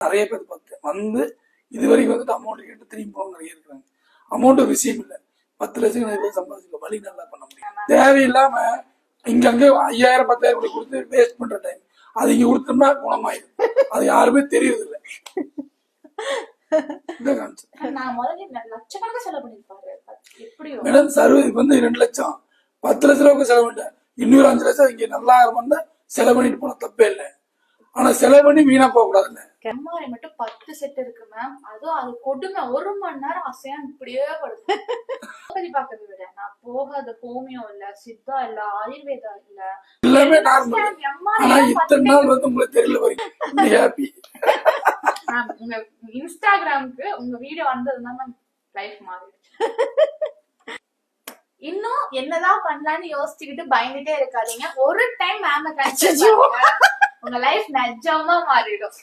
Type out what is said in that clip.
நிறைய பேர் பார்த்தேன் வந்து இது வரைக்கும் வந்துட்டு அமௌண்ட் கேட்டு திரும்பி போக நிறைய இருக்கிறாங்க. அமௌண்ட் விஷயம் இல்லை, 10 லட்சம் நிறைய பேர் சம்பாதிக்க வழி நல்லா பண்ண முடியும். தேவையில்லாம இங்க 5000 10,000 கொடுத்து வேஸ்ட் பண்ற டைம் அது இங்க கொடுத்தோம்னா குணமாயிடும். அது யாருமே தெரியறது இல்லை. மேடம் சர்வீஸ் வந்து 2 லட்சம் 10 லட்ச ரூபாய்க்கு செலவு இல்லை, இன்னொரு 5 லட்சம் இங்க நல்லா செலவு பண்ணிட்டு போன தப்பே இல்லை. ஆனா செலவு பண்ணி வீணா போக கூடாதுல்ல. கம்மாரி மட்டும் 10 செட் இருக்கு மேம். அதுவும் அது கொடுமை 1 மணி நேரம் அசையா இப்படியே படுது. பாக்கிறத விட நான் போகாத ஹோமியோ இல்ல, சித்தா இல்ல, ஆயுர்வேதா இல்ல, எல்லாமே நார்மல். ஆனா இத்தனை நாள் வந்து உங்களுக்கு தெரியல வரைக்கும் ஹாப்பி. உங்க இன்ஸ்டாகிராமுக்கு உங்க வீடியோ வந்ததுதான் மேம் லைஃப் மாறிடுச்சு. இன்னும் என்னதான் பண்ணலாம்னு யோசிச்சுக்கிட்டு பயந்துட்டே இருக்காதீங்க. ஒரு டைம் மேம் கன்சல்ட் பண்ணுங்க, உங்க லைஃப் நிஜமா மாறிடும்.